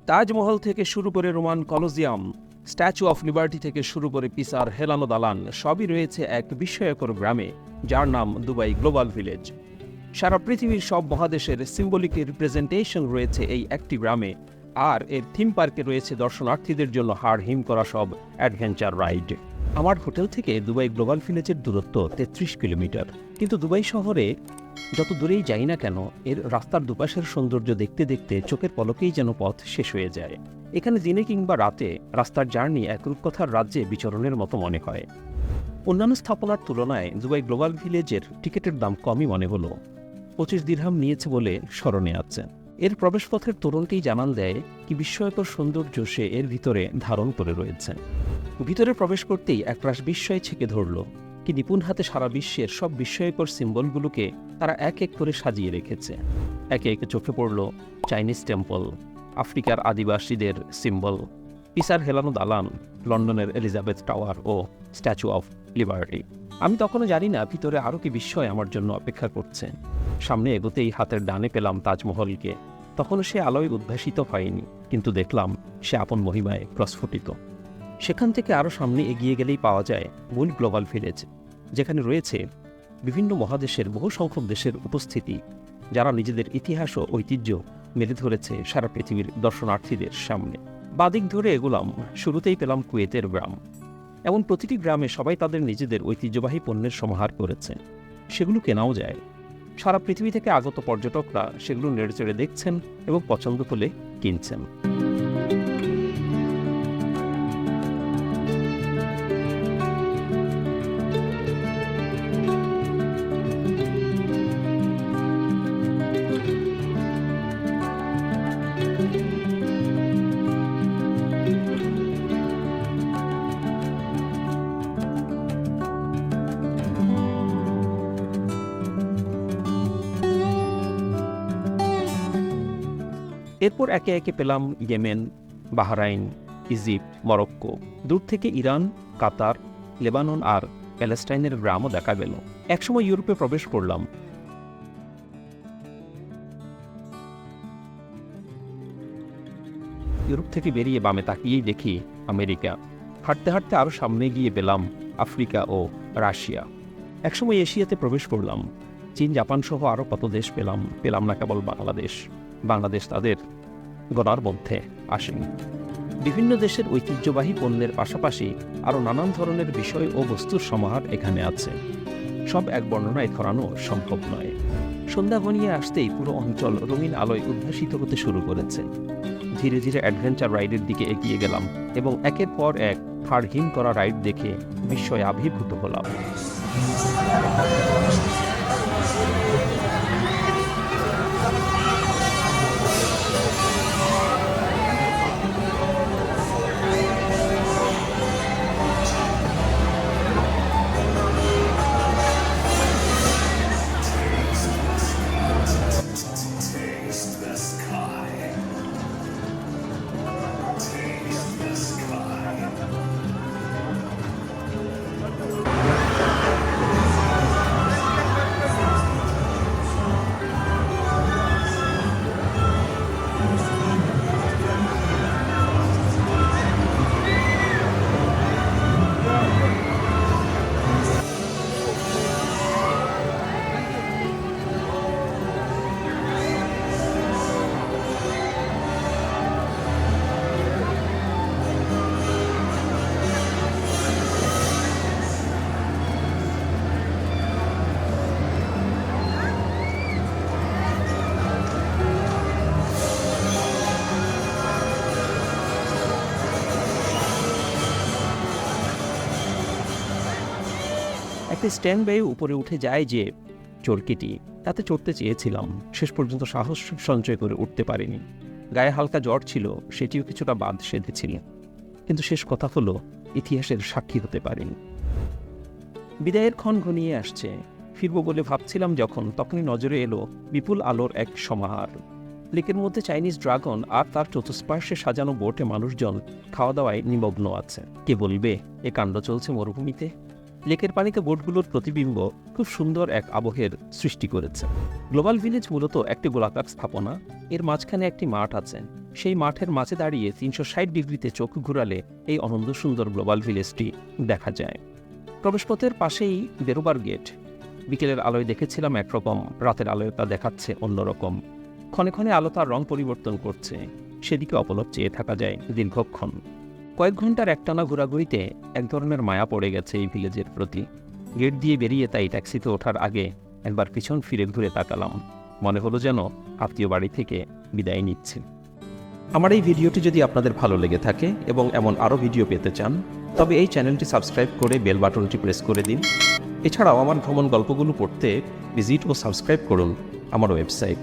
তাজমহল থেকে শুরু করে Roman Colosseum, statue of liberty থেকে শুরু করে পিসার হেলানো দালান সবই রয়েছে এক বিস্ময়কর গ্রামে, যার নাম দুবাই গ্লোবাল ভিলেজ। সারা পৃথিবীর সব মহাদেশের সিম্বলিক রিপ্রেজেন্টেশন রয়েছে এই একটি গ্রামে, আর এর থিম পার্কে রয়েছে দর্শনার্থীদের জন্য হাড় হিম করা সব অ্যাডভেঞ্চার রাইড। আমার হোটেল থেকে দুবাই গ্লোবাল ভিলেজের দূরত্ব ৩৩ কিলোমিটার। কিন্তু দুবাই শহরে যত দূরেই যাই না কেন, এর রাস্তার দুপাশের সৌন্দর্য দেখতে দেখতে চোখের পলকেই যেন পথ শেষ হয়ে যায়। এখানে দিনে কিংবা রাতে রাস্তার জার্নি এক রূপকথার রাজ্যে বিচরণের মতো মনে হয়। অন্যান্য স্থাপনার তুলনায় দুবাই গ্লোবাল ভিলেজের টিকিটের দাম কমই মনে হলো। ২৫ দিরহাম নিয়েছে বলে স্মরণে আছে। এর প্রবেশপথের তোরণটি জানান দেয় কি বিস্ময়কর সৌন্দর্য সে এর ভিতরে ধারণ করে রয়েছে। ভিতরে প্রবেশ করতেই একরাশ বিস্ময় ছেকে ধরল। কি নিপুণ হাতে সারা বিশ্বের সব বিস্ময়কর সিম্বলগুলোকে তারা এক এক করে সাজিয়ে রেখেছে। একে একে চোখে পড়ল চাইনিজ টেম্পল, আফ্রিকার আদিবাসীদের সিম্বল, পিসার হেলানো দালান, লন্ডনের এলিজাবেথ টাওয়ার ও স্ট্যাচু অফ লিবার্টি। আমি তখনও জানি না ভিতরে আরও কি বিস্ময় আমার জন্য অপেক্ষা করছে। সামনে এগোতেই হাতের ডানে পেলাম তাজমহলকে। তখনও সে আলোয় উদ্ভাসিত হয়নি, কিন্তু দেখলাম সে আপন মহিমায় প্রস্ফুটিত। সেখান থেকে আরও সামনে এগিয়ে গেলেই পাওয়া যায় মূল গ্লোবাল ভিলেজ, যেখানে রয়েছে বিভিন্ন মহাদেশের বহু সংখ্যক দেশের উপস্থিতি, যারা নিজেদের ইতিহাস ও ঐতিহ্য মেলে ধরেছে সারা পৃথিবীর দর্শনার্থীদের সামনে। বাদিক ধরে এগুলাম, শুরুতেই পেলাম কুয়েতের গ্রাম। এমন প্রতিটি গ্রামে সবাই তাদের নিজেদের ঐতিহ্যবাহী পণ্যের সমাহার করেছে। সেগুলো কেনাও যায়। সারা পৃথিবী থেকে আগত পর্যটকরা সেগুলো নেড়েচেড়ে দেখছেন এবং পছন্দ হলে কিনছেন। এরপর একে একে পেলাম ইয়েমেন, বাহরাইন, ইজিপ্ট, মরক্কো। দূর থেকে ইরান, কাতার, লেবানন আর প্যালেস্টাইনের গ্রামও দেখা গেল। একসময় ইউরোপে প্রবেশ করলাম। ইউরোপ থেকে বেরিয়ে বামে তাকিয়েই দেখি আমেরিকা। হাঁটতে হাঁটতে আরও সামনে গিয়ে পেলাম আফ্রিকা ও রাশিয়া। একসময় এশিয়াতে প্রবেশ করলাম। চীন, জাপান সহ আরও কত দেশ পেলাম না কেবল বাংলাদেশ। বাংলাদেশ তাদের গণার মধ্যে আসেনি। বিভিন্ন দেশের ঐতিহ্যবাহী পণ্যের পাশাপাশি আরও নানান ধরনের বিষয় ও বস্তুর সমাহার এখানে আছে। সব এক বর্ণনায় ধরানো সম্ভব নয়। সন্ধ্যা ঘনিয়ে আসতেই পুরো অঞ্চল রঙিন আলোয় উদ্ভাসিত হতে শুরু করেছে। ধীরে ধীরে অ্যাডভেঞ্চার রাইডের দিকে এগিয়ে গেলাম এবং একের পর এক হাড় হিম করা রাইড দেখে বিস্ময়ে আবির্ভূত হলাম। একটা স্ট্যান্ড বাই উপরে উঠে যায় যে চরকিটি, তাতে চড়তে চেয়েছিলাম। শেষ পর্যন্ত সাহস সঞ্চয় করে উঠতে পারিনি। গায়ে হালকা জ্বর ছিল, সেটিও কিছুটা বাদ সেধেছিল। কিন্তু শেষ কথা হলো, ইতিহাসের সাক্ষী হতে পারিনি। বিদায়ের ক্ষণ ঘনিয়ে আসছে। ফিরব বলে ভাবছিলাম যখন, তখনই নজরে এলো বিপুল আলোর এক সমাহার। লেকের মধ্যে চাইনিজ ড্রাগন আর তার চতুষ্পার্শ্বে সাজানো বোটে মানুষজন খাওয়া দাওয়ায় নিমগ্ন আছে। কে বলবে এ কাণ্ড চলছে মরুভূমিতে? লেকের পানিতে বোটগুলোর প্রতিবিম্ব খুব সুন্দর এক আবহের সৃষ্টি করেছে। গ্লোবাল ভিলেজ মূলত একটি গোলাকার স্থাপনা। এর মাঝখানে একটি মাঠ আছে। সেই মাঠের মাঝে দাঁড়িয়ে 360 ডিগ্রিতে চোখ ঘুরালে এই অনন্ত সুন্দর গ্লোবাল ভিলেজটি দেখা যায়। প্রবেশপথের পাশেই বেরোবার গেট। বিকেলের আলোয় দেখেছিলাম একরকম, রাতের আলোয় তা দেখাচ্ছে অন্যরকম। ক্ষণে ক্ষণে আলো তার রং পরিবর্তন করছে, সেদিকে অপলক চেয়ে থাকা যায় দীর্ঘক্ষণ। কয়েক ঘন্টার একটানা ঘোরাঘুরিতে এক ধরনের মায়া পড়ে গেছে এই ভিলেজের প্রতি। গেট দিয়ে বেরিয়ে তাই ট্যাক্সিতে ওঠার আগে একবার পিছন ফিরে ঘুরে তাকালাম। মনে হলো যেন আত্মীয় বাড়ি থেকে বিদায় নিচ্ছে। আমার এই ভিডিওটি যদি আপনাদের ভালো লেগে থাকে এবং এমন আরও ভিডিও পেতে চান, তবে এই চ্যানেলটি সাবস্ক্রাইব করে বেল বাটনটি প্রেস করে দিন। এছাড়াও আমার ভ্রমণ গল্পগুলো পড়তে ভিজিট ও সাবস্ক্রাইব করুন আমার ওয়েবসাইট